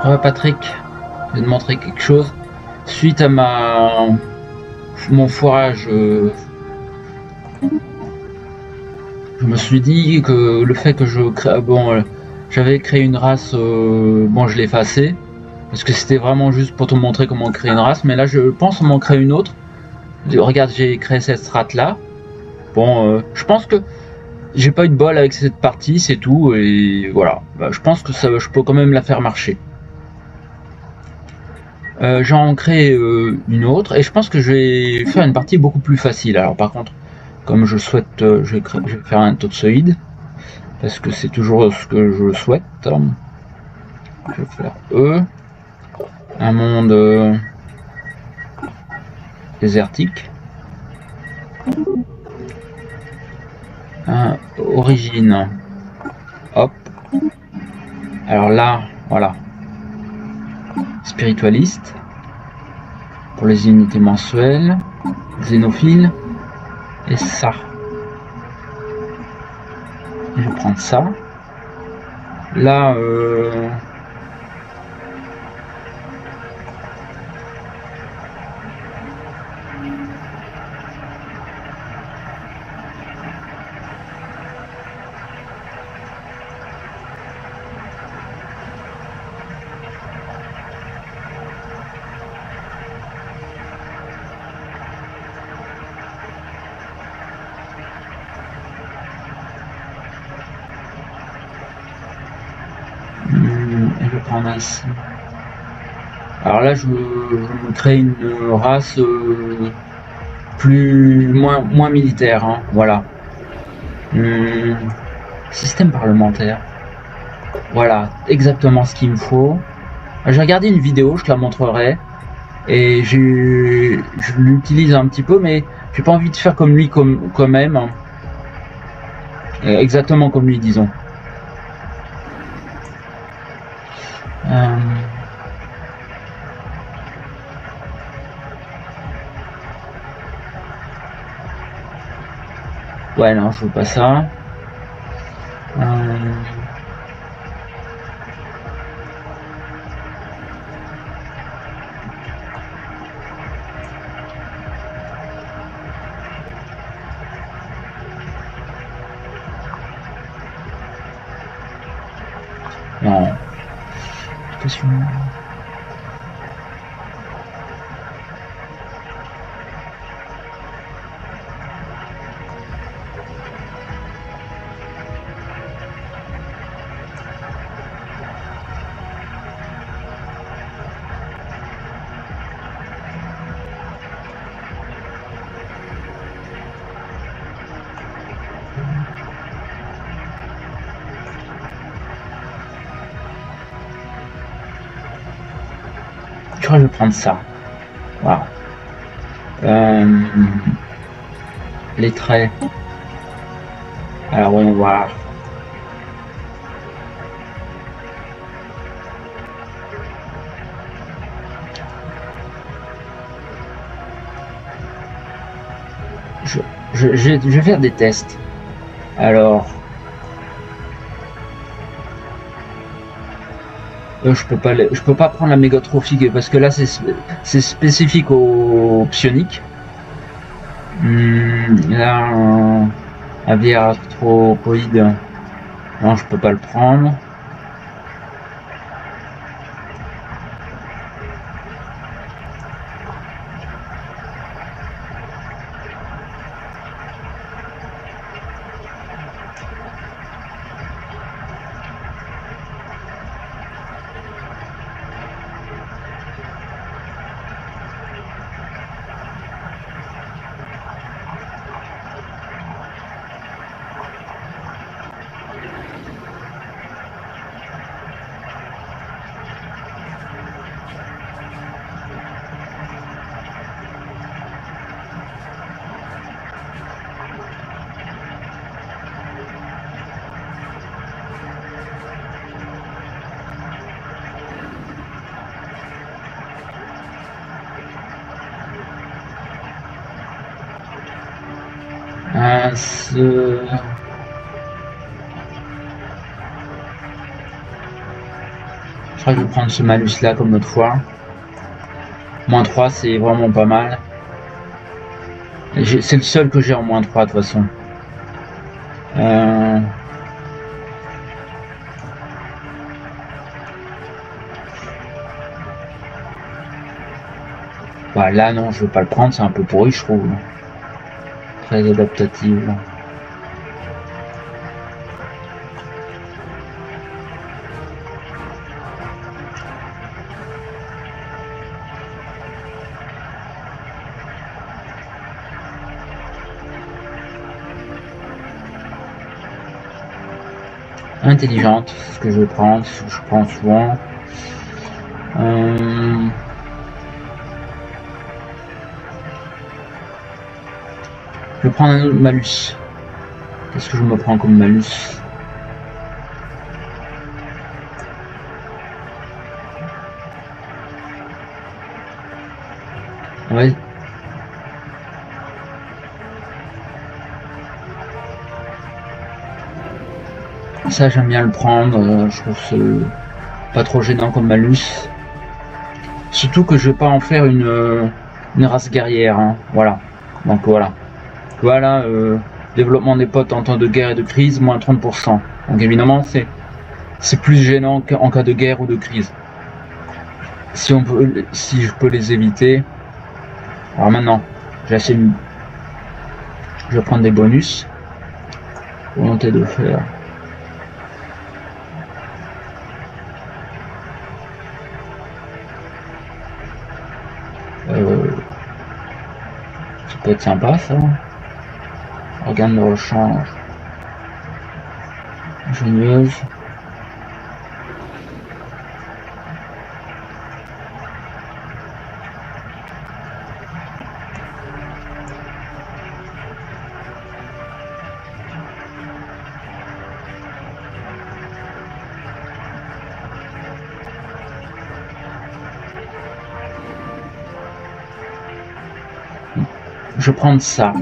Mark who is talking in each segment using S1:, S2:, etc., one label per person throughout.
S1: Ouais, Patrick, je vais te montrer quelque chose. Suite à mon foirage, je me suis dit que le fait que j'avais créé une race, bon, je l'ai effacé parce que c'était vraiment juste pour te montrer comment créer une race. Mais là, je pense m'en créer une autre. Regarde, j'ai créé cette strat là. Bon, je pense que j'ai pas eu de bol avec cette partie, c'est tout. Et voilà, bah, je pense que ça, je peux quand même la faire marcher. J'en crée une autre et je pense que je vais faire une partie beaucoup plus facile. Alors par contre, comme je souhaite, je vais faire un toxoïde parce que c'est toujours ce que je souhaite. Je vais faire un monde désertique, origine, hop. Alors là, voilà, spiritualiste pour les unités mensuelles, xénophile et ça. Je vais prendre ça. Là, je vais prendre ici. Alors là, je me crée une race moins militaire, hein, voilà. Système parlementaire. Voilà, exactement ce qu'il me faut. J'ai regardé une vidéo, je te la montrerai. Et je l'utilise un petit peu, mais j'ai pas envie de faire comme lui quand même. Hein. Exactement comme lui, disons. Euh, Ouais, non, je veux pas ça. Euh, non. Attention. Je crois que je vais prendre ça. Voilà. Les traits. Alors voyons voir. Je vais faire des tests. Alors, je peux pas prendre la mégatrophique parce que là c'est spécifique au psionique. Là, un aviaire arthropoïde, non, je peux pas le prendre. Ce... Je crois que je vais prendre ce malus là comme l'autre fois. Moins 3 c'est vraiment pas mal. C'est le seul que j'ai en moins 3 de toute façon. Bah là non, je veux pas le prendre, c'est un peu pourri je trouve. Très adaptatif. Intelligente, c'est ce que je vais prendre, c'est ce que je prends souvent. Je vais prendre un autre malus. Qu'est-ce que je me prends comme malus? Ouais. Ça j'aime bien le prendre, je trouve c'est pas trop gênant comme malus. Surtout que je vais pas en faire une race guerrière, hein. Voilà. Donc voilà. Voilà, développement des potes en temps de guerre et de crise, moins 30%. Donc évidemment c'est plus gênant qu'en cas de guerre ou de crise. Si je peux les éviter. Alors maintenant, je vais prendre des bonus. Volonté de faire. Ça peut être sympa ça. Organe de rechange. Ingénieuse. Je vais prendre ça.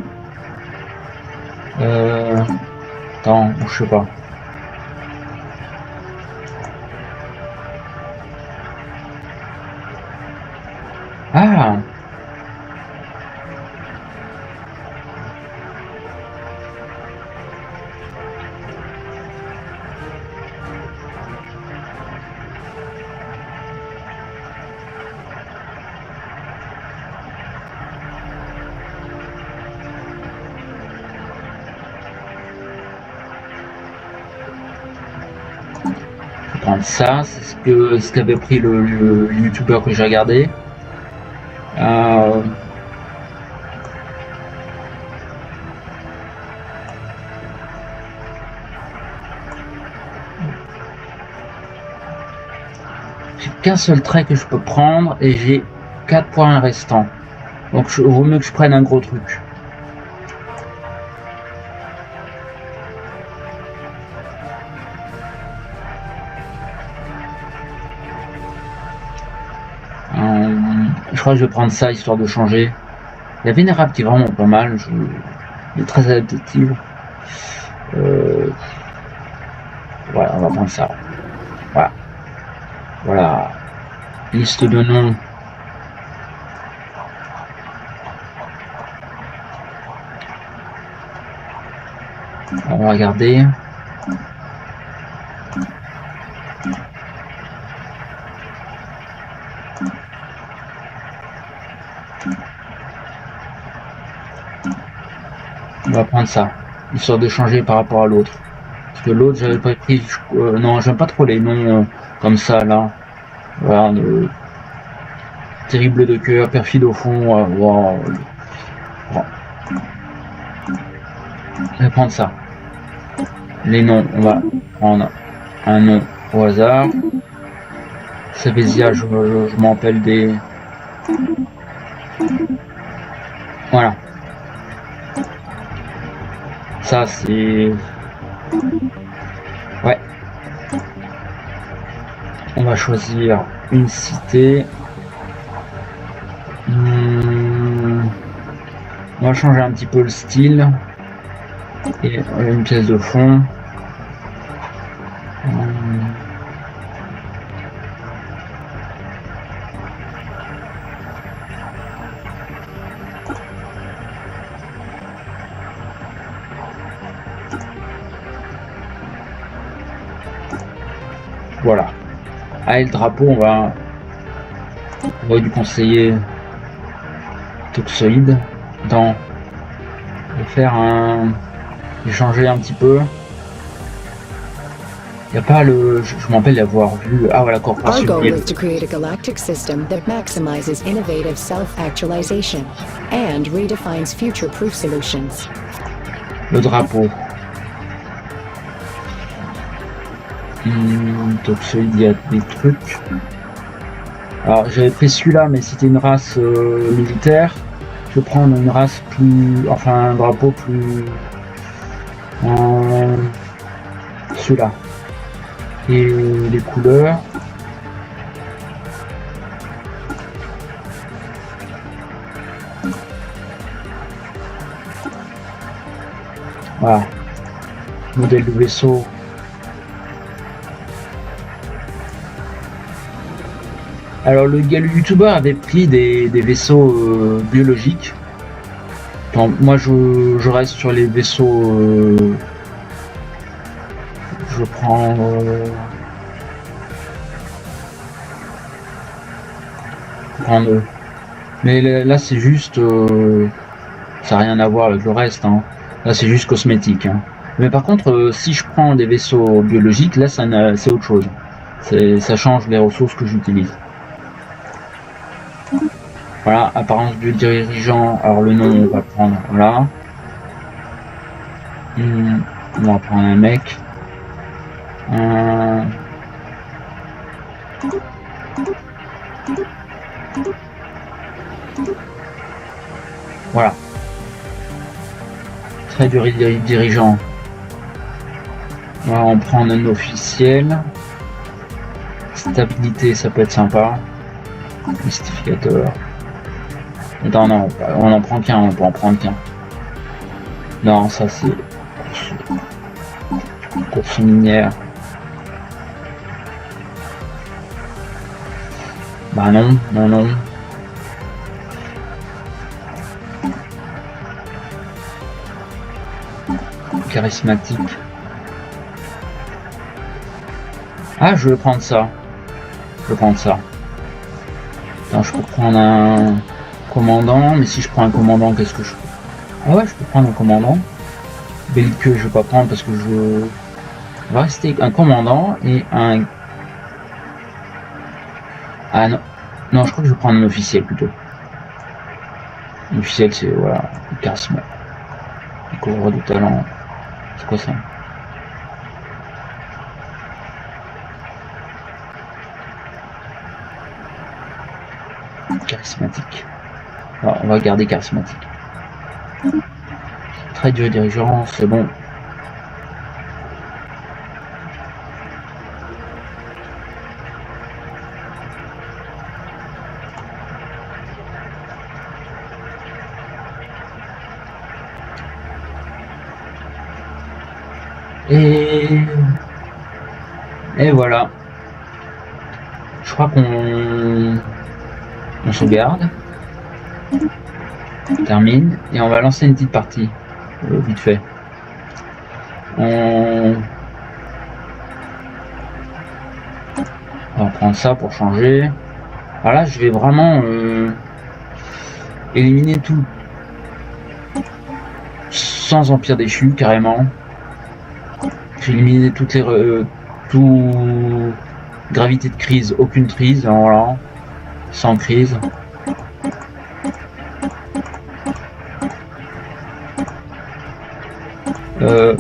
S1: Attends, je sais pas. Ah! Prendre ça, c'est ce qu'avait pris le youtubeur que j'ai regardé. J'ai qu'un seul trait que je peux prendre et j'ai 4 points restants. Donc il vaut mieux que je prenne un gros truc. Je crois que je vais prendre ça histoire de changer. La Vénérable qui est vraiment pas mal, il est très adaptatif. Voilà, on va prendre ça. Voilà. Voilà. Liste de noms. On va regarder. On va prendre ça, histoire de changer par rapport à l'autre. Parce que l'autre, j'avais pas pris. Non, j'aime pas trop les noms comme ça là. Voilà, terrible de cœur, perfide au fond. Wow. Bon. Je vais prendre ça. Les noms, on va prendre un nom au hasard. Savésia, je m'en rappelle des. Voilà. Ça c'est. Ouais. On va choisir une cité. On va changer un petit peu le style. Et une pièce de fond. Voilà. Ah, et le drapeau, on aurait dû conseiller Toxoïde de faire échanger un petit peu. Il n'y a pas le... Je me rappelle l'avoir vu... Ah voilà, corporation.
S2: Our goal is to create a galactic system that maximizes innovative self-actualization and redefines future-proof solutions.
S1: Le drapeau. Toxoïde, il y a des trucs. Alors j'avais pris celui-là, mais c'était une race militaire. Je vais prendre une race plus... Enfin, un drapeau plus... celui-là. Et les couleurs. Voilà. Modèle de vaisseau. Alors le youtubeur avait pris des vaisseaux biologiques. Donc, moi je reste sur les vaisseaux. Je prends mais là c'est juste ça n'a rien à voir avec le reste, hein. Là c'est juste cosmétique, hein. Mais par contre si je prends des vaisseaux biologiques, là c'est autre chose, ça change les ressources que j'utilise. Voilà, apparence du dirigeant. Alors le nom on va prendre, voilà. On va prendre un mec. Voilà. Trait du dirigeant. Voilà, on prend un officiel. Stabilité, ça peut être sympa. Mystificateur. Attends, non, on en prend qu'un, on peut en prendre qu'un. Non, ça c'est course minière. Bah non, non. Charismatique. Ah, je vais prendre ça. Alors, je peux prendre un commandant, mais si je prends un commandant, qu'est-ce que je fais? Ah ouais, je peux prendre un commandant. Belliqueux, je vais pas prendre parce que je... On va rester un commandant et un... Ah non. Non, je crois que je vais prendre un officiel plutôt. Un officiel, c'est, voilà, le charisme. Le couvreur de talent. C'est quoi ça? Charismatique. Alors, on va garder charismatique. Trait du dirigeant, c'est bon. Et voilà. Je crois qu'on sauvegarde. On termine et on va lancer une petite partie vite fait. On va prendre ça pour changer. Voilà, je vais vraiment éliminer tout sans empire déchu carrément. J'ai éliminé toutes les tout gravité de crise, aucune crise, voilà, sans crise.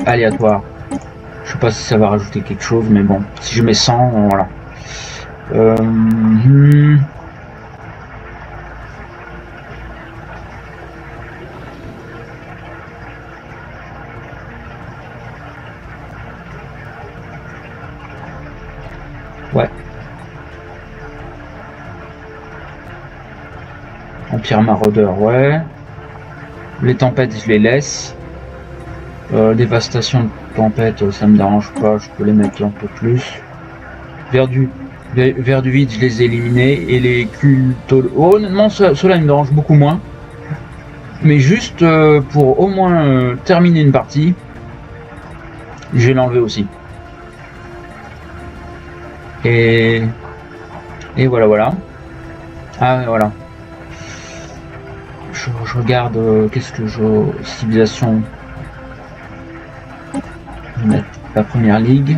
S1: Aléatoire. Je sais pas si ça va rajouter quelque chose, mais bon, si je mets 100, voilà. Ouais. Empire maraudeur, ouais. Les tempêtes, je les laisse. Dévastation de tempête, ça me dérange pas, je peux les mettre un peu plus. Vers du vide, je les ai éliminés. Et les cultes... Oh, honnêtement, ceux-là, ils me dérangent beaucoup moins. Mais juste pour au moins terminer une partie, je vais l'enlever aussi. Et voilà. Ah voilà. Je regarde qu'est-ce que je... Civilisation. Je vais mettre la première ligue.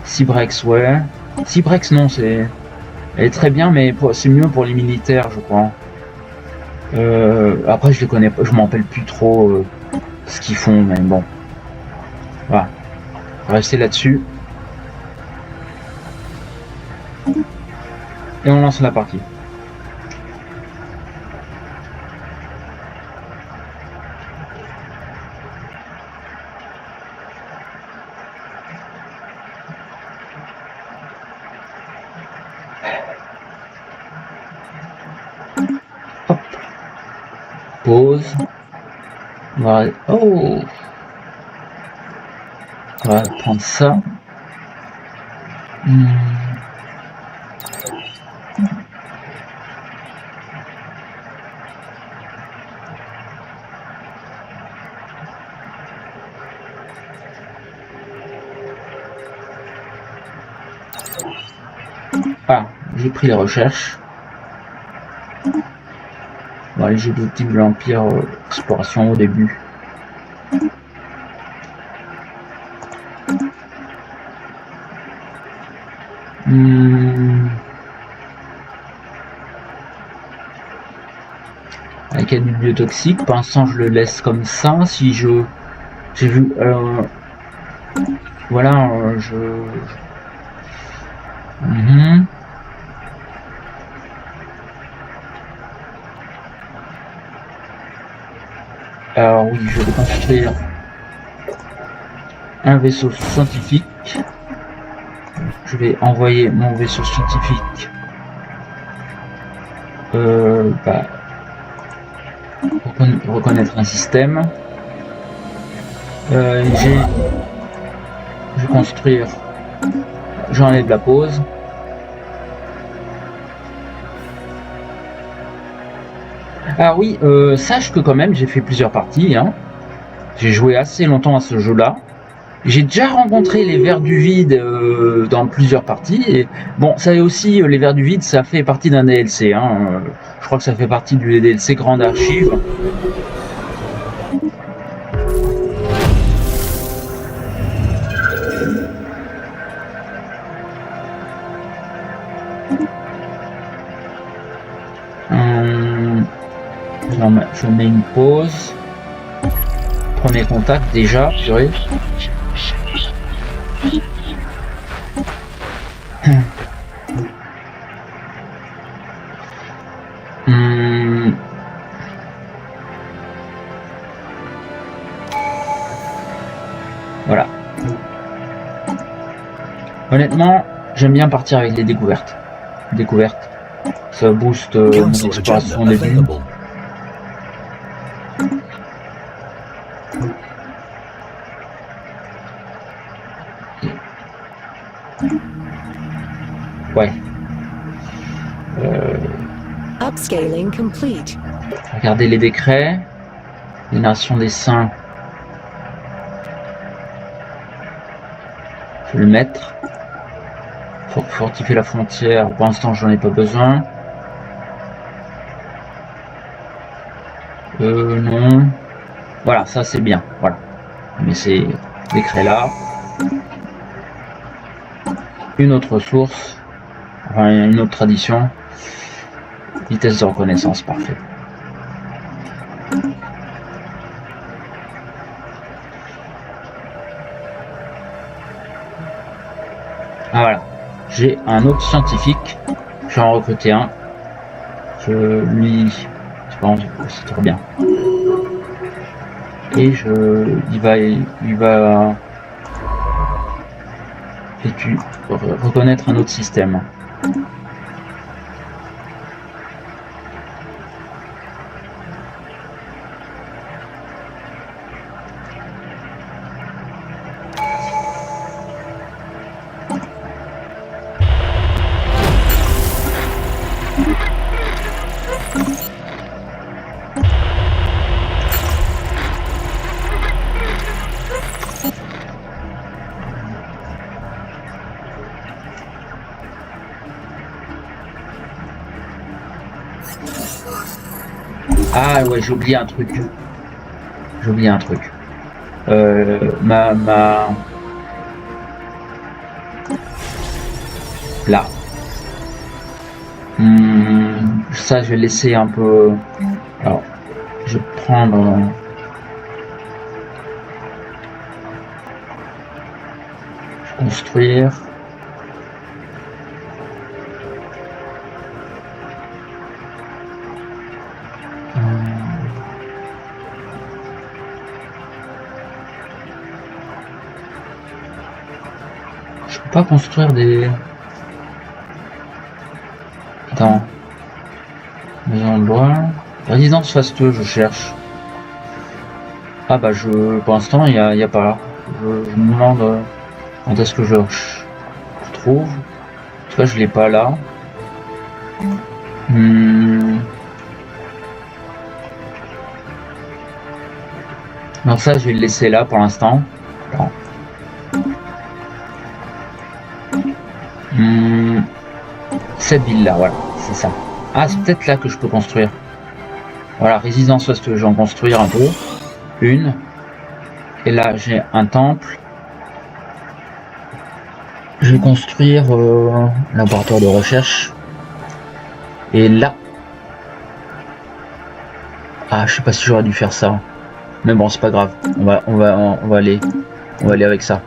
S1: Cybrex, ouais. Cybrex, non, c'est... Elle est très bien, mais c'est mieux pour les militaires, je crois. Après, je les connais pas, je m'en rappelle plus trop ce qu'ils font, mais bon. Voilà. On va rester là-dessus. Et on lance la partie. Hop. Pause. On va... Oh! On va prendre ça. Ah, j'ai pris les recherches. Bon, allez, j'ai douté de l'Empire Exploration au début. Avec un biotoxique, pour l'instant je le laisse comme ça. Si j'ai vu, voilà, Alors oui, je vais construire un vaisseau scientifique. Je vais envoyer mon vaisseau scientifique reconnaître un système. Je vais construire, j'enlève la pause. Ah oui, sache que quand même j'ai fait plusieurs parties, hein. J'ai joué assez longtemps à ce jeu-là. J'ai déjà rencontré les vers du vide dans plusieurs parties. Et bon, ça aussi, les vers du vide, ça fait partie d'un DLC. Hein. Je crois que ça fait partie du DLC Grande Archive. Je mets une pause. Premier contact déjà, purée. Voilà. Honnêtement, j'aime bien partir avec les découvertes. Ça booste mon exploration au début. Ouais.
S2: Upscaling complete.
S1: Regardez les décrets. Génération des saints. Je vais le mettre. Pour fortifier la frontière. Pour l'instant, j'en ai pas besoin. Non. Voilà, ça c'est bien. Voilà. Mais ces décrets-là. Une autre source. Enfin, une autre tradition. Vitesse de reconnaissance, parfait. Ah voilà. J'ai un autre scientifique. Je vais en recruter un. Lui, je pense que c'est trop bien. Et il va reconnaître un autre système. Ah ouais, j'ai oublié un truc. J'ai oublié un truc. Ma... Là. Ça, je vais laisser un peu... Alors, je vais prendre... Je vais construire... Je peux pas construire des... Attends. Maison de bois. Résidence fastueuse, je cherche. Ah bah pour l'instant il y a pas. Je me demande quand est-ce que je trouve. En tout cas je l'ai pas là. Donc ça je vais le laisser là pour l'instant. Cette ville là, voilà, c'est ça. Ah, c'est peut-être là que je peux construire. Voilà, résidence fastueuse, je vais en construire un peu. Une. Et là j'ai un temple. Je vais construire laboratoire de recherche. Et là. Ah, je sais pas si j'aurais dû faire ça. Mais bon, c'est pas grave. On va aller avec ça.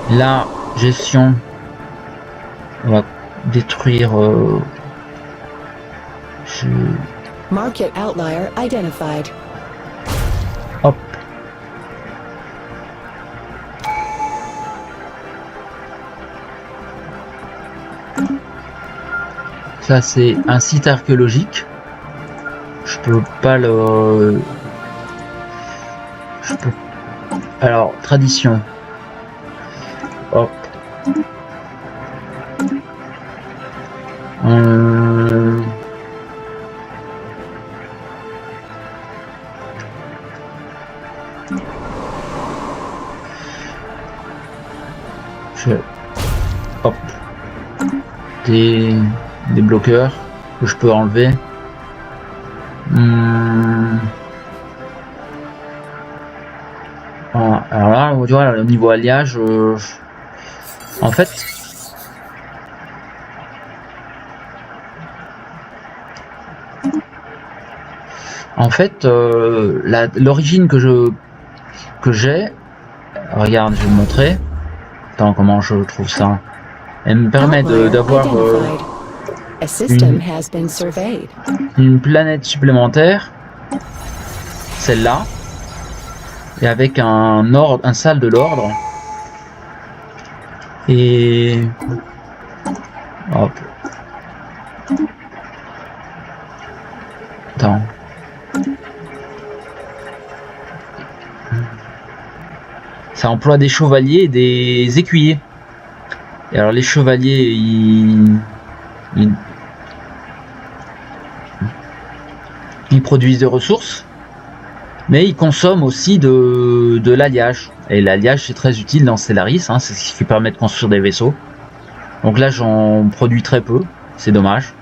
S1: La gestion. On va détruire.
S2: Market outlier identified.
S1: Hop. Ça c'est un site archéologique. Je peux pas le... Alors, tradition. Hop. Hop. Des bloqueurs que je peux enlever. Alors là, tu vois, au niveau alliage, en fait, l'origine que j'ai, regarde, je vais vous montrer. Attends, comment je trouve ça? Elle me permet d'avoir une planète supplémentaire, celle-là, et avec un salle de l'ordre. Et hop. Attends. Ça emploie des chevaliers et des écuyers. Et alors les chevaliers, ils produisent des ressources, mais ils consomment aussi de l'alliage. Et l'alliage c'est très utile dans Stellaris, hein, c'est ce qui permet de construire des vaisseaux. Donc là j'en produis très peu, c'est dommage.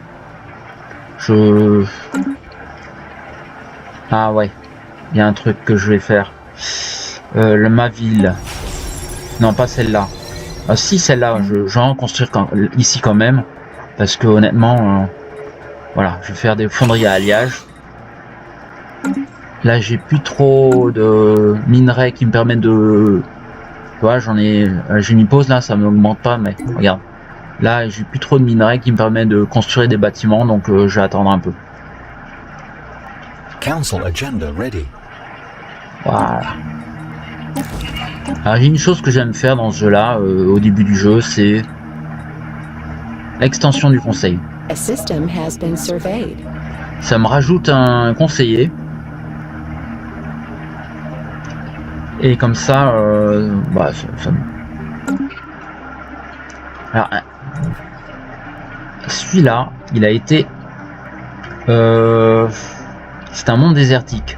S1: Ah ouais, il y a un truc que je vais faire. Ma ville. Non, pas celle-là. Ah si, celle-là, je vais en construire ici quand même. Parce que honnêtement, voilà, je vais faire des fonderies à alliage. Là, j'ai plus trop de minerais qui me permettent de... Tu vois, j'ai une pause là, ça m'augmente pas, mais regarde. Là, j'ai plus trop de minerais qui me permettent de construire des bâtiments, donc je vais attendre un peu.
S3: Council agenda ready.
S1: Voilà. Alors, j'ai une chose que j'aime faire dans ce jeu-là, au début du jeu, c'est l'extension du conseil. Ça me rajoute un conseiller. Et comme ça, Alors, celui-là, il a été... c'est un monde désertique.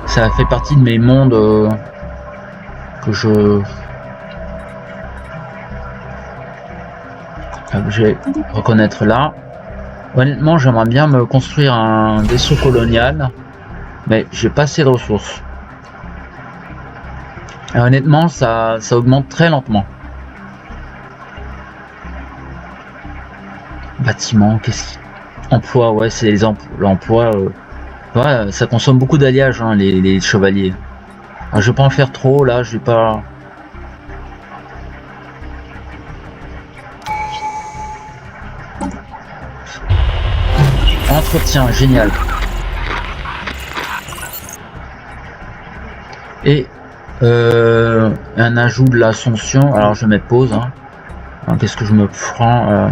S1: Ça fait partie de mes mondes que je... Je vais reconnaître là. Honnêtement, j'aimerais bien me construire un vaisseau colonial, mais j'ai pas assez de ressources. Et honnêtement, ça augmente très lentement. Bâtiment, qu'est-ce qui... Emploi, ouais, c'est les l'emploi. Ouais, ça consomme beaucoup d'alliages, hein, les chevaliers. Alors, je vais pas en faire trop, là, je vais pas... Entretien, génial. Et un ajout de l'ascension. Alors je vais mettre pause. Hein. Qu'est-ce que je me prends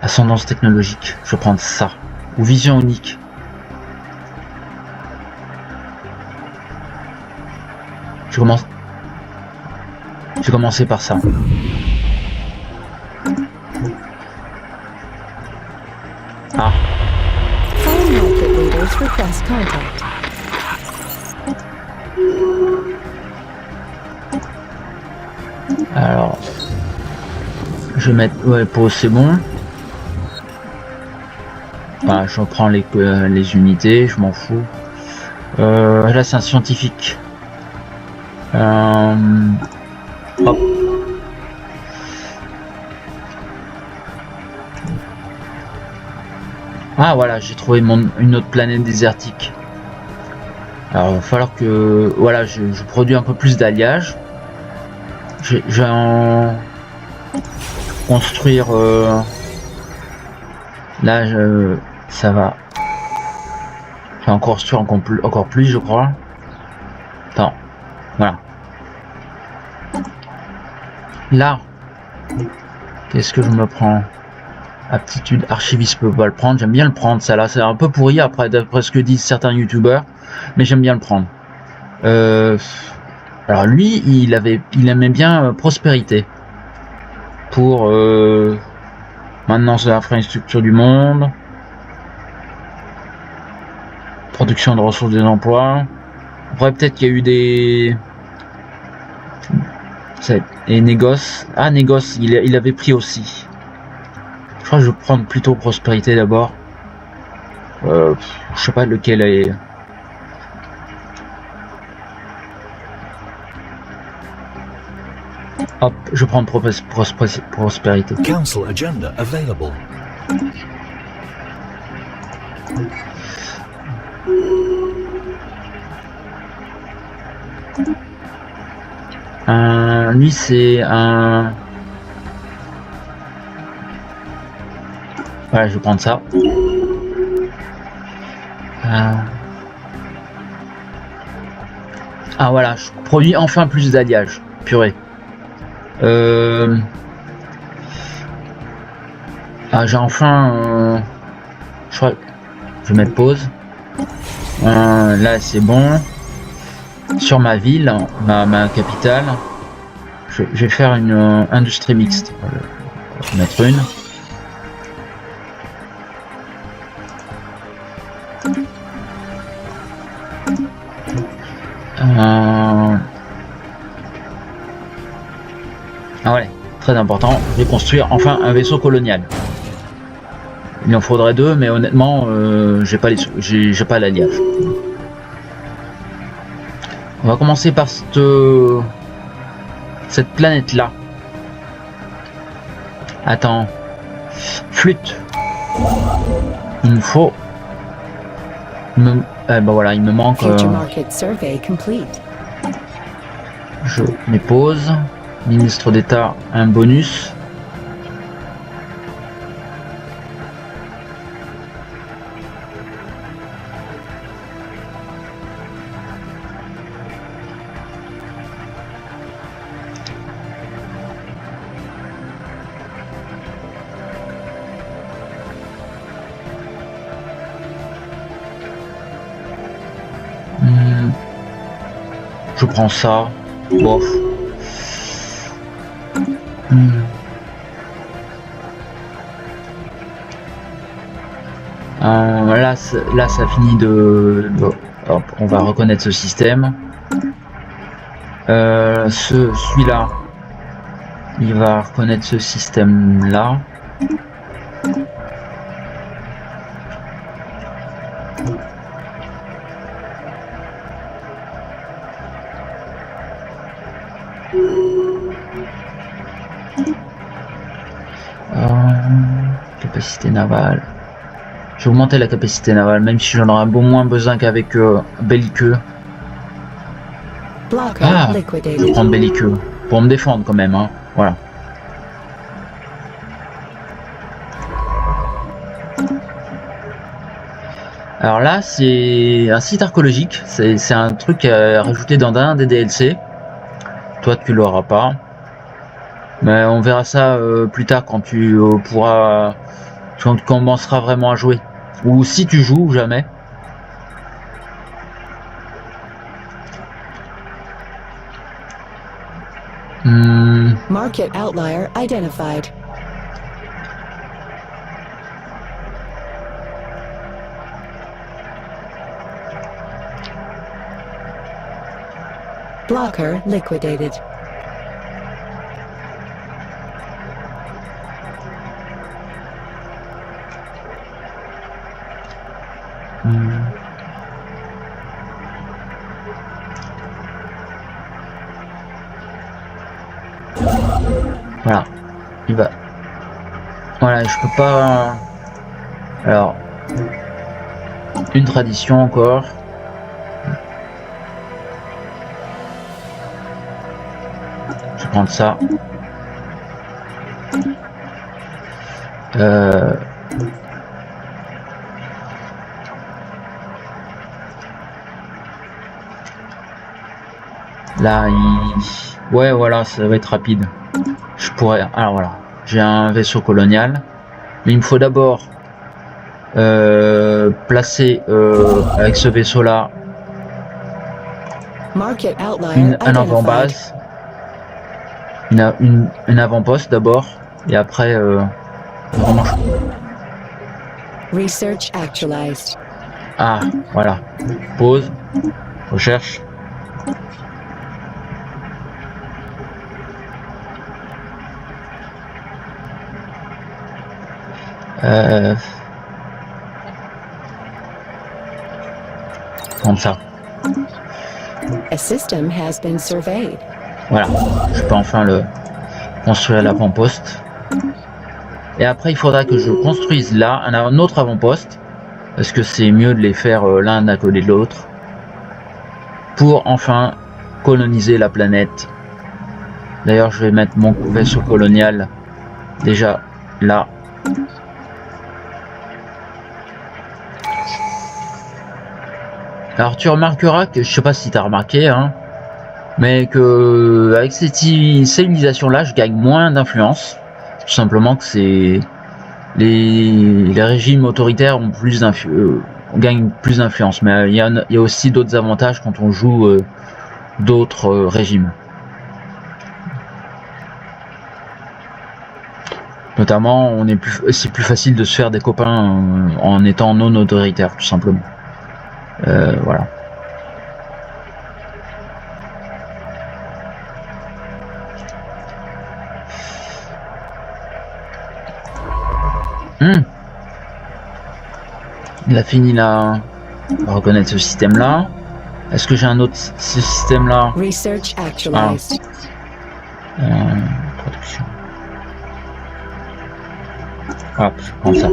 S1: ascendance technologique. Je vais prendre ça. Ou vision unique. Je vais commencer par ça. Ah. Alors, je vais mettre pause, c'est bon. Voilà, je reprends les unités, je m'en fous. Là, c'est un scientifique. Hop. Ah voilà, j'ai trouvé une autre planète désertique. Alors il va falloir que voilà, je produis un peu plus d'alliage. Je vais en construire là ça va. Je vais en construire encore plus je crois. Attends, voilà. Là, qu'est-ce que je me prends? Aptitude archiviste, peut pas le prendre, j'aime bien le prendre ça là, c'est un peu pourri après d'après ce que disent certains youtubeurs, mais j'aime bien le prendre. Alors lui, il aimait bien prospérité pour maintenance de l'infrastructure du monde, production de ressources des emplois. Après peut-être qu'il y a eu des et négoce. Ah négoce, il avait pris aussi. Je crois que je vais prendre plutôt prospérité d'abord. Je sais pas lequel est. Hop, je prends prospérité.
S3: Council agenda available.
S1: Lui c'est un... Voilà, je vais prendre ça. Ah voilà, je produis enfin plus d'alliage. Purée. Ah, j'ai enfin... je crois... Je vais mettre pause. Là c'est bon. Sur ma ville, ma capitale, je vais faire une industrie mixte. Je vais mettre une. Ah ouais, très important, je vais construire enfin un vaisseau colonial. Il en faudrait deux, mais honnêtement, j'ai pas l'alliage. On va commencer par cette planète là. Attends, flûte. Il me faut. Ben voilà, il me manque. Je mets pause. Ministre d'État, un bonus. Je prends ça. Bof. Là, ça finit de... Hop, on va reconnaître ce système. Celui-là, il va reconnaître ce système-là. Capacité navale. J'ai augmenté la capacité navale, même si j'en aurais un peu moins besoin qu'avec belliqueux.
S2: Blocker
S1: Ah, je vais
S2: liquidated.
S1: prendre belliqueux pour me défendre quand même, hein. Voilà. Alors là, c'est un site archéologique. C'est un truc à rajouter dans un des DLC. Toi, tu l'auras pas. Mais on verra ça plus tard quand tu pourras, quand tu commenceras vraiment à jouer. Ou si tu joues, jamais.
S2: Market outlier identified. Blocker liquidated.
S1: Voilà, il va. Voilà, je peux pas. Alors, une tradition encore. Je vais prendre ça. Là, ouais, voilà, ça va être rapide. Je pourrais. Alors voilà, j'ai un vaisseau colonial, mais il me faut d'abord placer avec ce vaisseau-là
S2: Market outlier
S1: un
S2: identified.
S1: avant-base, une avant-poste d'abord, et après vraiment.
S2: Research actualized.
S1: Ah, voilà. Pause. Recherche. Comme ça.
S2: A system has been surveyed.
S1: Voilà. Je peux enfin le construire l'avant-poste. Et après, il faudra que je construise là un autre avant-poste. Parce que c'est mieux de les faire l'un à côté de l'autre. Pour enfin coloniser la planète. D'ailleurs, je vais mettre mon vaisseau colonial déjà là. Alors tu remarqueras que, je sais pas si tu as remarqué, hein, mais que avec cette civilisation là, je gagne moins d'influence. Tout simplement que c'est les régimes autoritaires ont on gagne plus d'influence. Mais il y a aussi d'autres avantages quand on joue d'autres régimes. Notamment, c'est plus facile de se faire des copains en étant non autoritaire, tout simplement. Voilà. Il a fini là. On va reconnaître ce système là. Est-ce que j'ai un autre ce système là?
S2: Research actualized.
S1: Traduction. Hop, je prends ça.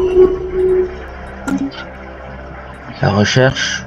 S1: La recherche.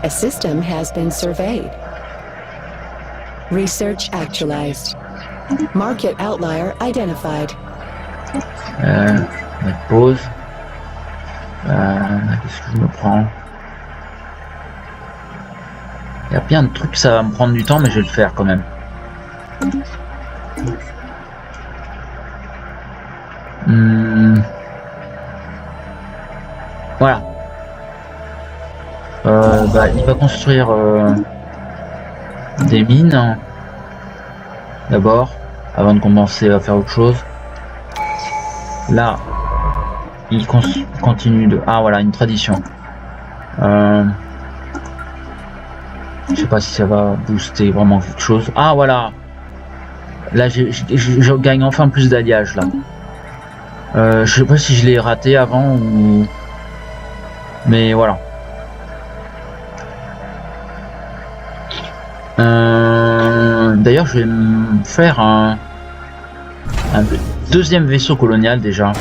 S2: A system has been surveyed. Research actualized. Market outlier identified.
S1: Pause. Qu'est-ce que je me prends? Il y a bien de trucs, ça va me prendre du temps, mais je vais le faire quand même. Voilà. Il va construire des mines d'abord, avant de commencer à faire autre chose. Là, il continue de... Ah voilà, une tradition. Je sais pas si ça va booster vraiment quelque chose. Ah voilà. Là, je gagne enfin plus d'alliage là. Je sais pas si je l'ai raté avant ou... Mais voilà. D'ailleurs, je vais me faire un deuxième vaisseau colonial déjà.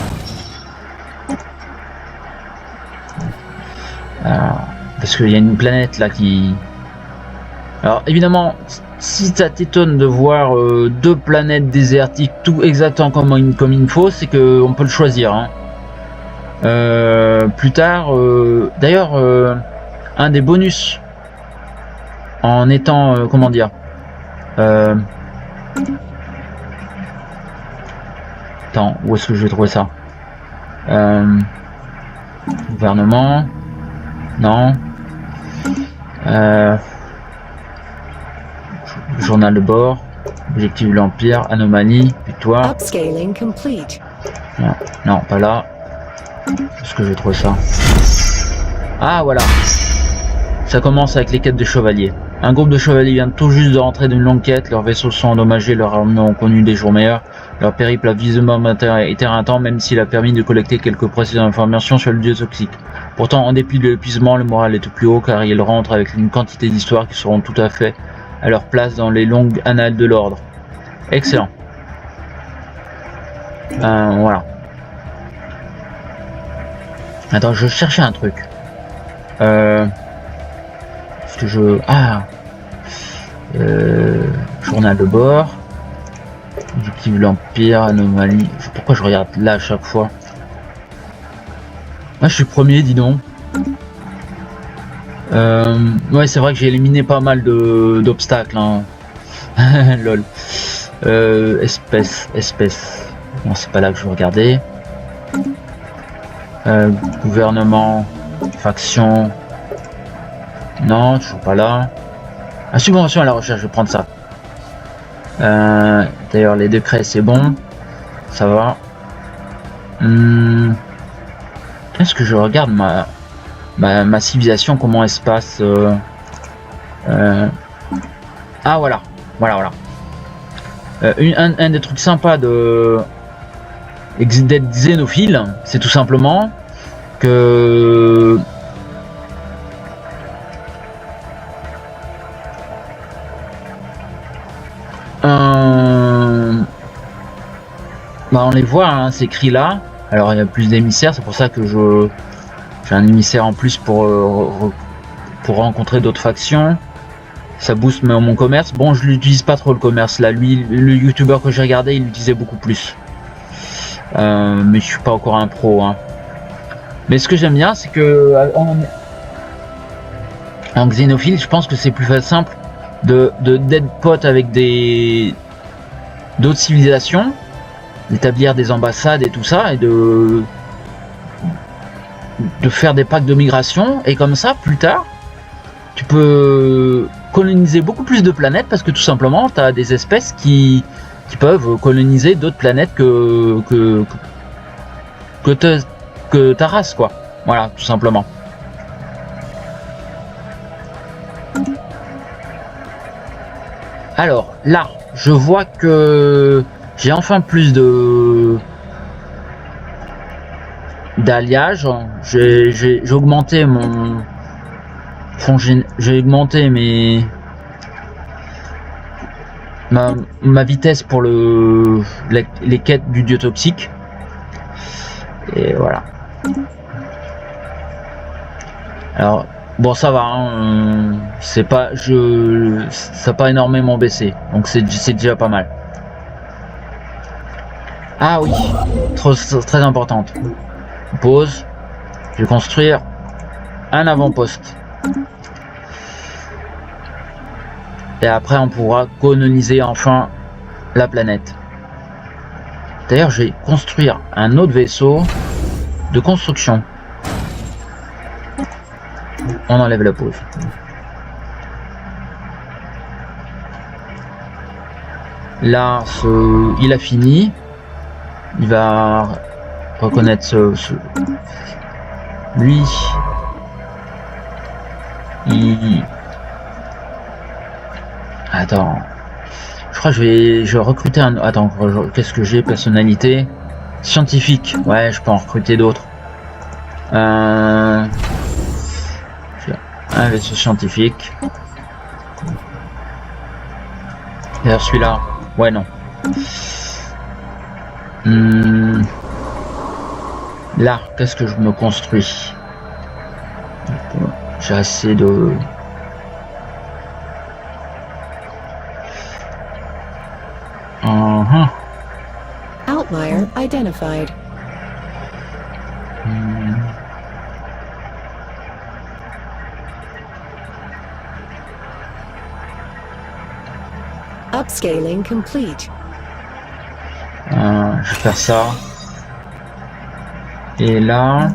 S1: Parce qu'il y a une planète là qui... Alors évidemment, si ça t'étonne de voir deux planètes désertiques tout exactement comme il faut, c'est que on peut le choisir. Hein. Plus tard, d'ailleurs, un des bonus en étant, comment dire, attends, où est-ce que je vais trouver ça? Gouvernement, non. Journal de bord, objectif de l'Empire, anomalie, victoire.
S2: Upscaling complete.
S1: Non, non, pas là. Est-ce que je vais trouver ça? Ah voilà. Ça commence avec les quêtes de chevaliers. Un groupe de chevaliers vient tout juste de rentrer d'une longue quête, leurs vaisseaux sont endommagés, leurs armes ont connu des jours meilleurs. Leur périple a visiblement été éreintant, même s'il a permis de collecter quelques précieuses informations sur le dieu toxique. Pourtant, en dépit de l'épuisement, le moral est au plus haut car ils rentrent avec une quantité d'histoires qui seront tout à fait à leur place dans les longues annales de l'ordre. Excellent. Voilà. Attends, je cherchais un truc. Est-ce que je... Ah, journal de bord. Objectif de l'Empire, anomalie. Pourquoi je regarde là à chaque fois? Moi je suis premier, dis donc. Ouais, c'est vrai que j'ai éliminé pas mal d'obstacles. Hein. Lol. Espèce. Non, c'est pas là que je veux regarder. Gouvernement, faction. Non, toujours pas là. Ah, subvention à la recherche, je vais prendre ça. D'ailleurs, les décrets, c'est bon. Ça va. Est-ce que je regarde ma civilisation, comment elle se passe Ah, voilà. Un des trucs sympas d'être xénophile, c'est tout simplement que... on les voit, hein, c'est écrit là. Alors il y a plus d'émissaires, c'est pour ça que j'ai un émissaire en plus pour rencontrer d'autres factions. Ça booste mon commerce. Bon, je l'utilise pas trop le commerce là. Lui, le youtubeur que j'ai regardé, il l'utilisait beaucoup plus. Mais je suis pas encore un pro. Hein. Mais ce que j'aime bien, c'est que en xénophile, je pense que c'est plus simple d'être pote avec d'autres civilisations, d'établir des ambassades et tout ça, et de faire des packs de migration, et comme ça, plus tard, tu peux coloniser beaucoup plus de planètes, parce que tout simplement, tu as des espèces qui peuvent coloniser d'autres planètes que ta race, quoi. Voilà, tout simplement. Alors, là, je vois que j'ai enfin plus d'alliage. J'ai augmenté mon j'ai augmenté ma vitesse pour les quêtes du dieu toxique. Et voilà. Alors bon, ça va, hein, c'est pas, ça n'a pas énormément baissé, donc c'est déjà pas mal. Ah oui, très importante. Pause. Je vais construire un avant-poste. Et après on pourra coloniser enfin la planète. D'ailleurs je vais construire un autre vaisseau de construction. On enlève la pause. Là, il a fini. Il va reconnaître lui. Attends. Je crois que je vais recruter un... Attends, qu'est-ce que j'ai? Personnalité scientifique. Ouais, je peux en recruter d'autres. Un vaisseau scientifique. D'ailleurs, celui-là. Ouais, non. Là, qu'est-ce que je me construis? J'ai assez de...
S2: Outlier identified. Upscaling complete.
S1: Je vais faire ça. Et là,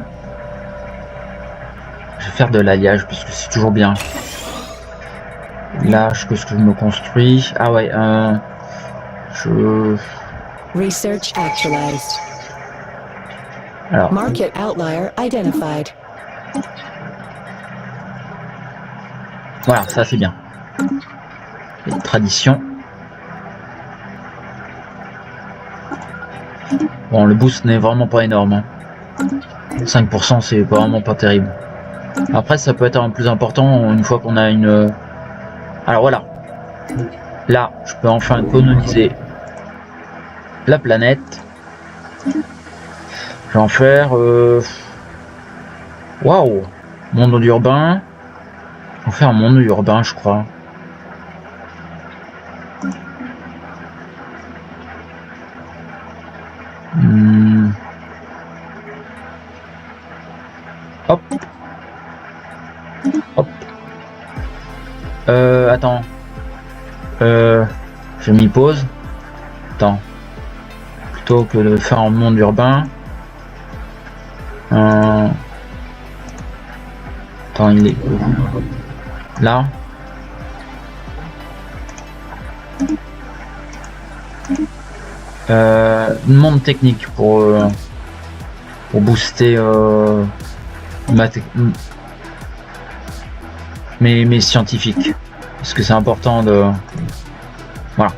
S1: je vais faire de l'alliage parce que c'est toujours bien. Là, qu'est-ce que je me construis? Ah ouais,
S2: Research actualized.
S1: Alors,
S2: Market outlier identified.
S1: voilà, ça c'est bien. Les traditions. Bon, le boost n'est vraiment pas énorme. Hein. 5% c'est vraiment pas terrible. Après ça peut être un plus important une fois qu'on a une... Alors voilà. Là je peux enfin coloniser la planète. Je vais en faire... Waouh. Monde urbain. On va faire un monde urbain je crois. Hop. Hop. Attends. J'ai mis pause. Attends. Plutôt que de faire un monde urbain. Attends, il est où? Là. Monde technique pour booster mes scientifiques parce que c'est important de voilà.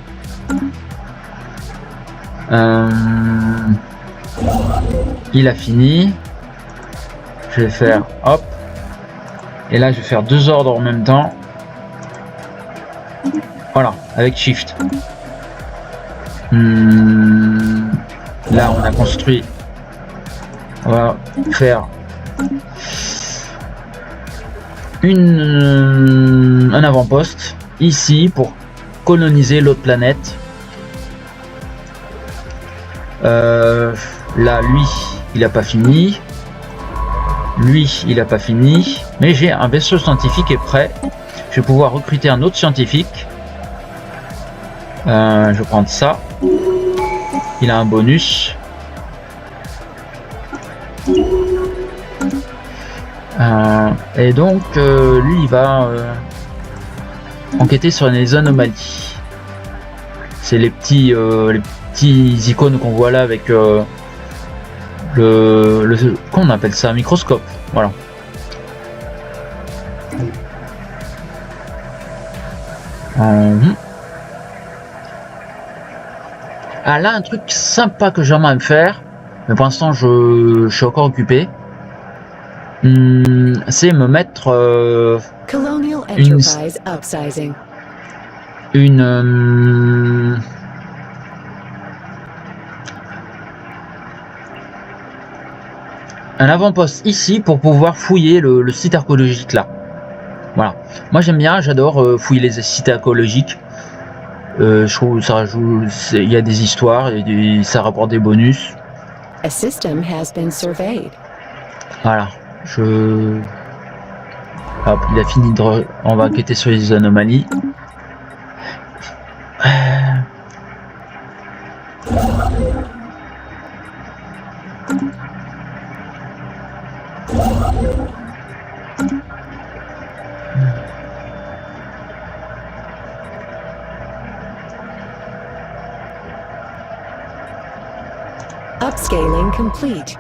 S1: Il a fini. Je vais faire hop et là je vais faire deux ordres en même temps, voilà, avec shift. Là on a construit, on va faire un avant-poste ici pour coloniser l'autre planète. Là lui il a pas fini, lui il a pas fini, mais j'ai un vaisseau scientifique est prêt. Je vais pouvoir recruter un autre scientifique. Je vais prendre ça. Il a un bonus. Et donc lui il va enquêter sur les anomalies. C'est les petits icônes qu'on voit là avec qu'on appelle ça, un microscope. Voilà. Ah là un truc sympa que j'aimerais me faire, mais pour l'instant je suis encore occupé. C'est me mettre
S2: Colonial Enterprise upsizing.
S1: Un avant-poste ici pour pouvoir fouiller le site archéologique là. Voilà. Moi j'aime bien, j'adore fouiller les sites archéologiques. Je trouve ça rajoute, il y a des histoires et ça rapporte des bonus.
S2: A system has been surveyed.
S1: Voilà. Hop, il a fini de... On va enquêter sur les anomalies.
S2: Upscaling complete.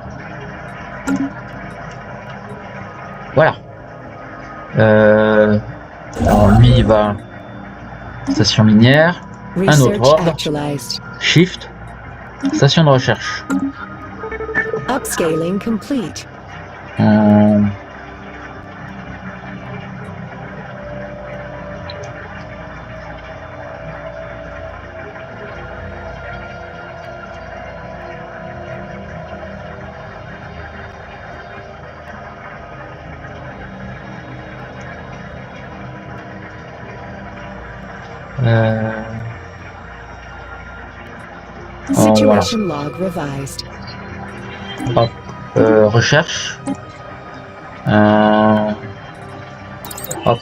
S1: Voilà. Alors lui il va station minière, un autre
S2: Research
S1: ordre,
S2: actualized.
S1: shift, station de recherche.
S2: Upscaling complete. Situation log revised.
S1: Hop, recherche. Hop.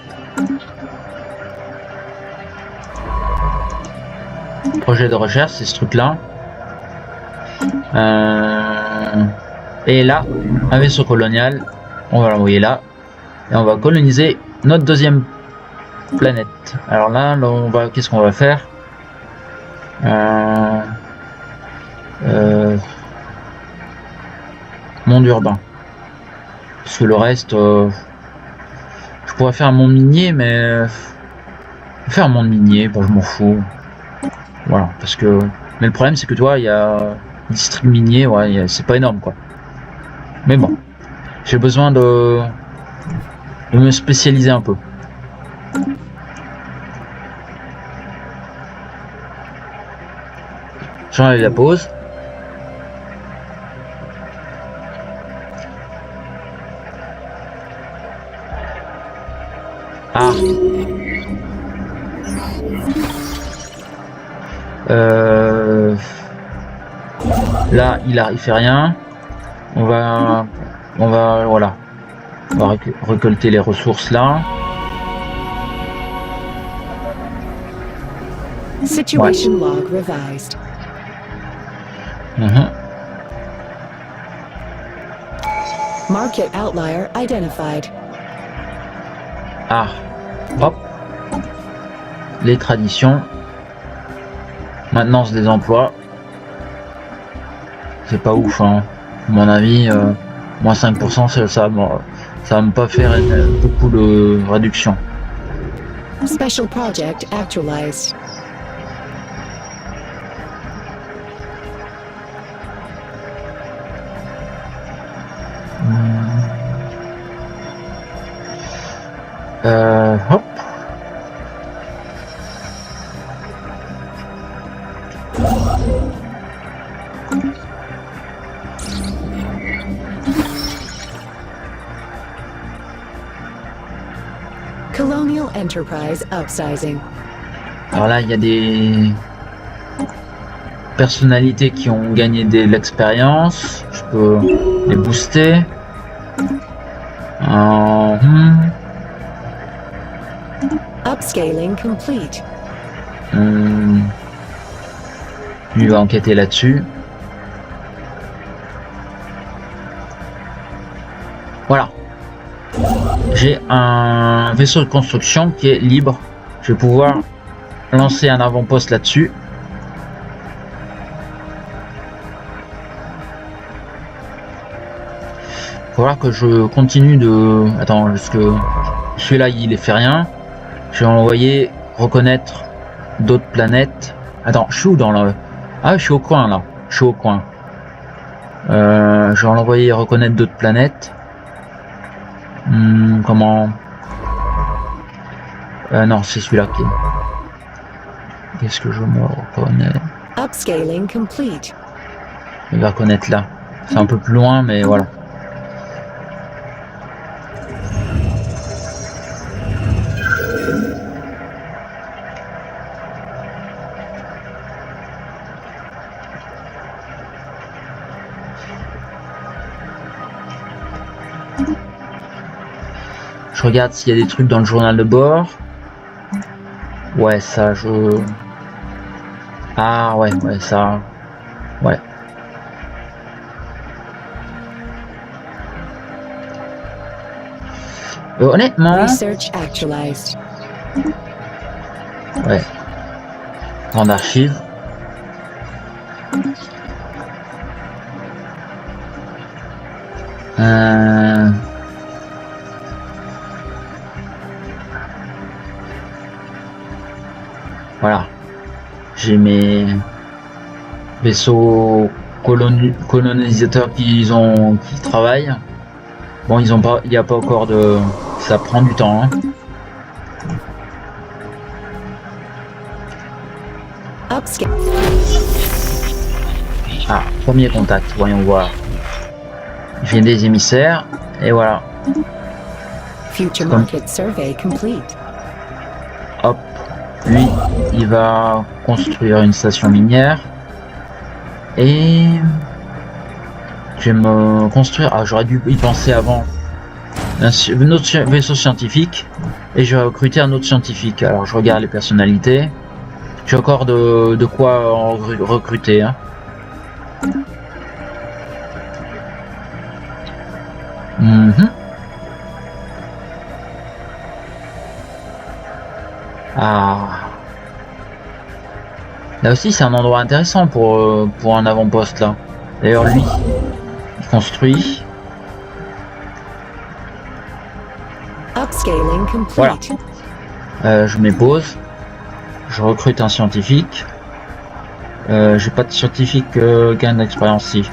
S1: Projet de recherche, c'est ce truc-là. Et là, un vaisseau colonial, on va l'envoyer là. Et on va coloniser notre deuxième planète. Alors là on va, qu'est-ce qu'on va faire? Monde urbain. Parce que le reste, je pourrais faire un monde minier, mais faire un monde minier, bah, je m'en fous. Voilà, parce que. Mais le problème, c'est que toi, il y a district minier, ouais, c'est pas énorme, quoi. Mais bon, j'ai besoin de me spécialiser un peu. J'enlève la pause. Ah. Là, il fait rien. On va, voilà. On va récolter les ressources là.
S2: Situation log revised. Market outlier identified.
S1: Ah, hop. Les traditions. Maintenance des emplois. C'est pas ouf, hein. À mon avis, moins 5%, ça va me pas faire beaucoup de réduction.
S2: Special project actualized.
S1: Hop.
S2: Colonial Enterprise upsizing.
S1: Alors là, il y a des personnalités qui ont gagné de l'expérience. Je peux les booster.
S2: Upscaling complete.
S1: Lui va enquêter là-dessus. Voilà. J'ai un vaisseau de construction qui est libre. Je vais pouvoir lancer un avant-poste là-dessus. Il va falloir que je continue de... Attends, parce que celui-là, il fait rien. Je vais envoyer reconnaître d'autres planètes. Attends, je suis où dans le... Ah, je suis au coin, là. Je suis au coin. Je vais envoyer reconnaître d'autres planètes. Comment... non, c'est celui-là qui est... Qu'est-ce que je me reconnais?
S2: Upscaling complete.
S1: Il va reconnaître là. C'est un peu plus loin, mais voilà. Je regarde s'il y a des trucs dans le journal de bord. Ouais, ça, Ah ouais, ouais, ça... Ouais. Honnêtement...
S2: Research actualized.
S1: Ouais. Grande archive. Voilà. J'ai mes vaisseaux colonisateurs qui travaillent. Bon, ils ont pas, il n'y a pas encore de, ça prend du temps. Hein.
S2: Upscale.
S1: Ah, premier contact, voyons voir. J'ai des émissaires et voilà.
S2: Future market survey complete.
S1: Hop, lui, il va construire une station minière et je vais me construire. Ah, j'aurais dû y penser avant. Un autre vaisseau scientifique et je vais recruter un autre scientifique. Alors, je regarde les personnalités. J'ai encore de quoi en recruter. Hein. Ah. Là aussi, c'est un endroit intéressant pour un avant-poste là. D'ailleurs, lui, il construit.
S2: Upscaling complete.
S1: Voilà. Je mets pause. Je recrute un scientifique. J'ai pas de scientifique gain d'expérience ici.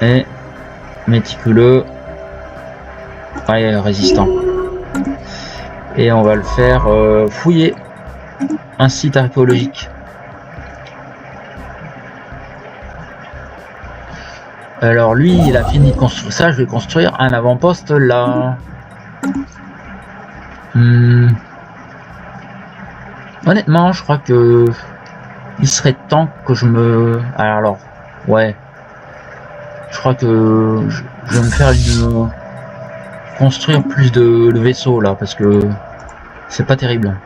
S1: Et méticuleux. Ouais, résistant. Et on va le faire fouiller un site archéologique. Alors lui, il a fini de construire ça. Je vais construire un avant-poste là. Honnêtement, je crois que il serait temps que je me... Alors, ouais. Je crois que je vais me faire construire plus de vaisseaux là, parce que c'est pas terrible.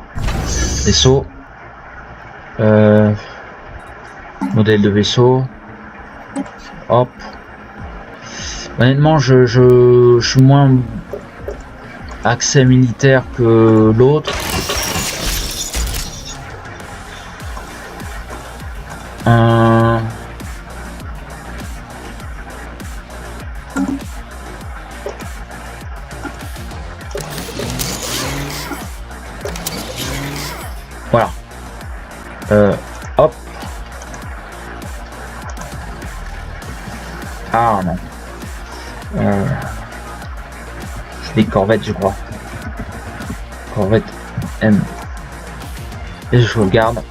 S1: Vaisseau. Modèle de vaisseau. Hop. Honnêtement, je suis moins accès militaire que l'autre. Voilà. Hop. Ah non. C'est des corvettes, je crois. Corvette M. Et je sauvegarde.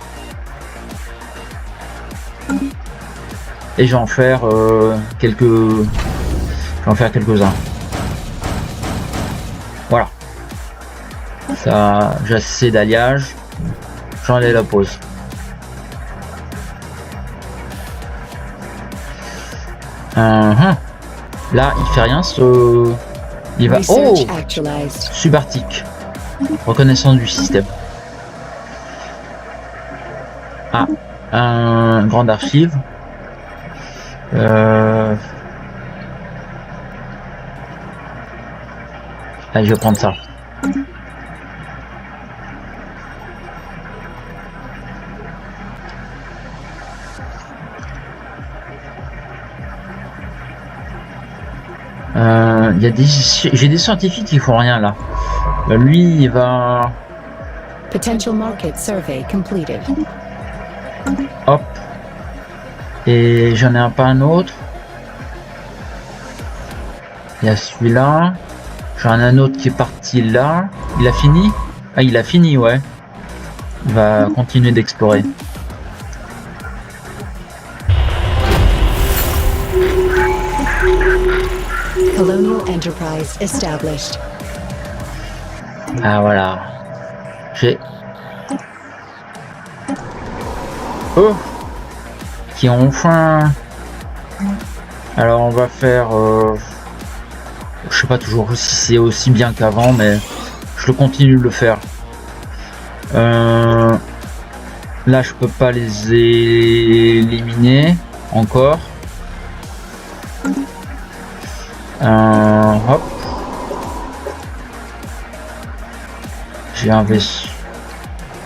S1: Et je vais en faire quelques-uns. Voilà. Ça, j'ai assez d'alliage. J'enlève la pause. Là, il fait rien. Il va. Oh, subarctique. Reconnaissance du système. Ah, un grand archive. Allez, je vais prendre ça. J'ai des scientifiques qui font rien là. Lui, il va.
S2: Potential market survey completed.
S1: Hop. Et j'en ai pas un autre. Il y a celui-là. J'en ai un autre qui est parti là. Il a fini? Ah, il a fini, ouais. Il va continuer d'explorer.
S2: Colonial enterprise established.
S1: Ah voilà. J'ai eux qui ont enfin. Alors on va faire. Je sais pas toujours si c'est aussi bien qu'avant, mais je continue de le faire. Là Là, je peux pas les éliminer encore. Hop. J'ai un vaisseau.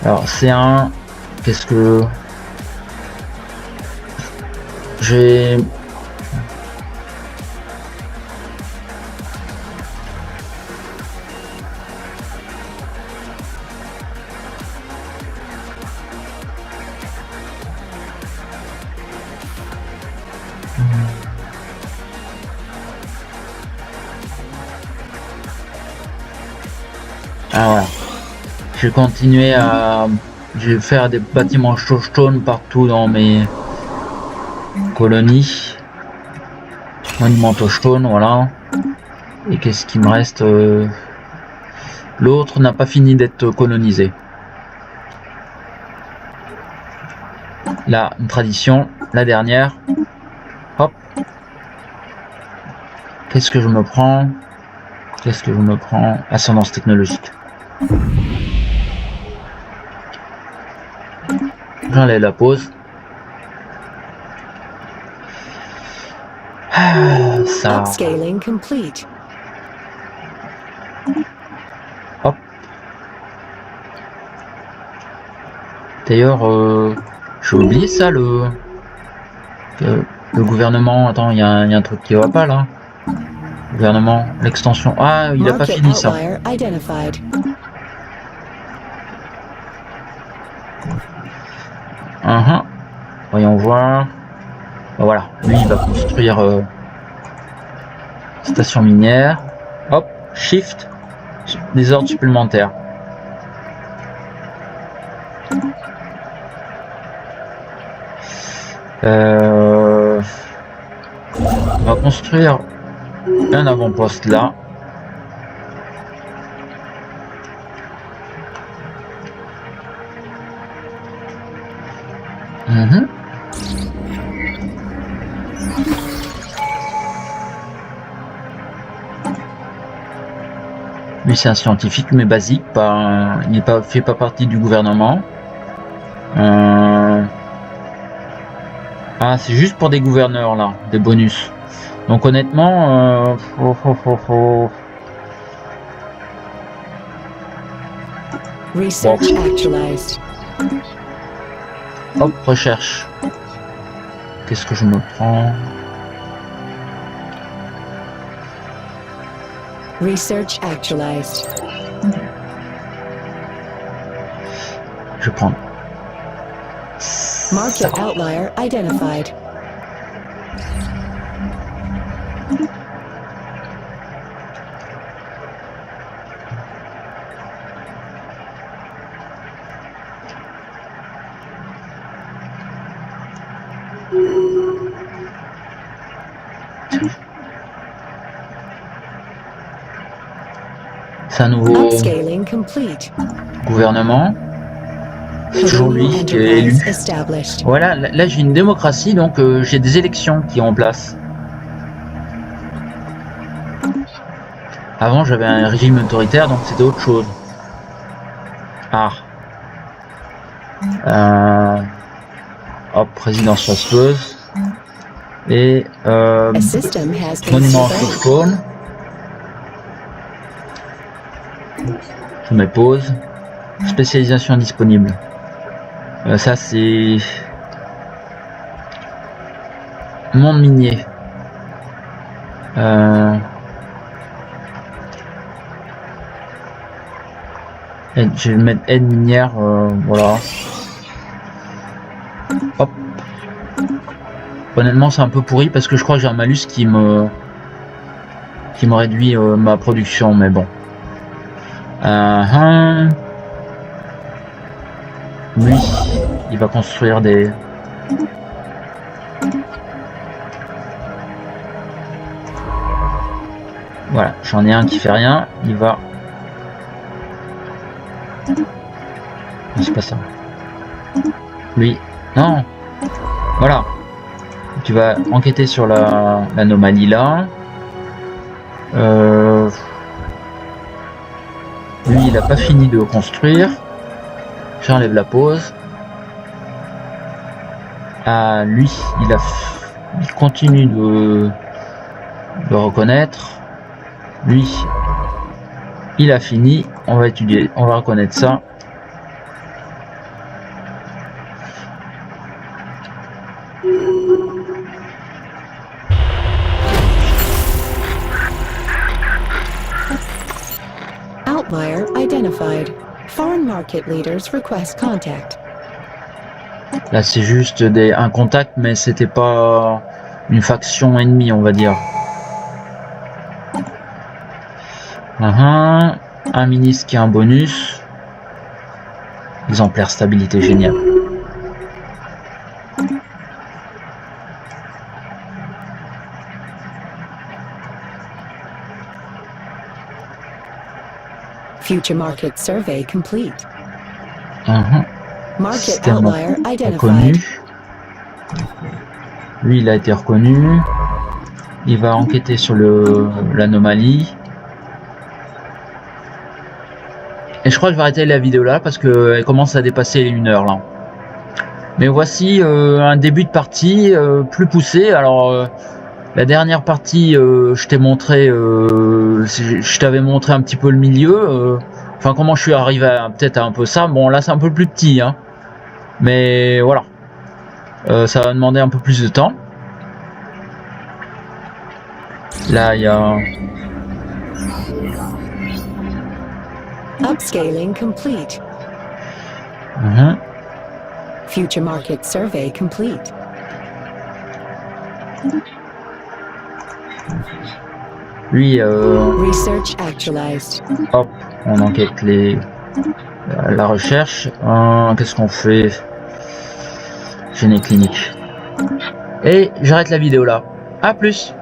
S1: Alors, c'est un... Qu'est-ce que... J'ai... Ah voilà. Je vais continuer à... Je vais faire des bâtiments stone partout dans mes colonies. Monument stone, voilà. Et qu'est-ce qui me reste? L'autre n'a pas fini d'être colonisé. Là, une tradition, la dernière. Hop. Qu'est-ce que je me prends? Qu'est-ce que je me prends? Ascendance technologique. J'enlève la pause. Ça.
S2: Upscaling complete.
S1: Hop. D'ailleurs, j'ai oublié ça, le gouvernement. Attends, il y a un truc qui va pas là. Gouvernement, l'extension. Ah, il a pas fini ça. Voyons voir. Voilà, lui il va construire station minière. Hop, shift, des ordres supplémentaires. On va construire un avant-poste là. Lui c'est un scientifique mais basique, il n'est pas fait pas partie du gouvernement. Ah, c'est juste pour des gouverneurs là, des bonus. Donc honnêtement,
S2: Research actualized.
S1: Hop, recherche. Qu'est-ce que je me prends?
S2: Research actualized.
S1: Je prends.
S2: Market outlier identified.
S1: C'est un nouveau
S2: Upscaling complete.
S1: gouvernement. C'est toujours lui qui est élu. Voilà, là j'ai une démocratie, donc j'ai des élections qui sont en place. Avant j'avais un régime autoritaire, donc c'était autre chose. Ah. Hop, présidence fastueuse. Et monument stone. Je mets pause. Spécialisation disponible. Ça c'est monde minier. Je vais mettre aide minière, voilà. Hop. Honnêtement c'est un peu pourri parce que je crois que j'ai un malus qui me réduit ma production, mais bon. Lui, il va construire des... Voilà, j'en ai un qui fait rien, il va... Non, c'est pas ça. Lui, non. Voilà. Tu vas enquêter sur l'anomalie là. Lui, il a pas fini de construire. J'enlève la pause. Ah, lui, il continue de reconnaître. Lui, il a fini. On va étudier, on va reconnaître ça.
S2: Outlier identified. Foreign market leaders request contact.
S1: Là, c'est juste un contact, mais c'était pas une faction ennemie, on va dire. Un ministre qui a un bonus. Exemplaire stabilité, génial.
S2: Future market survey complete. Market
S1: Système
S2: outlier identified.
S1: reconnu. Lui, il a été reconnu. Il va enquêter sur l'anomalie. Et je crois que je vais arrêter la vidéo là parce qu'elle commence à dépasser les 1 heure là. Mais voici un début de partie plus poussé. Alors la dernière partie, je t'ai montré, je t'avais montré un petit peu le milieu. Enfin comment je suis arrivé à peut-être un peu ça. Bon là c'est un peu plus petit, hein. Mais voilà. Ça va demander un peu plus de temps. Là il y a...
S2: Upscaling complete. Future market survey complete.
S1: Lui,
S2: Research actualized.
S1: hop, on enquête la recherche. Qu'est-ce qu'on fait? Génie clinique. Et j'arrête la vidéo là. À plus.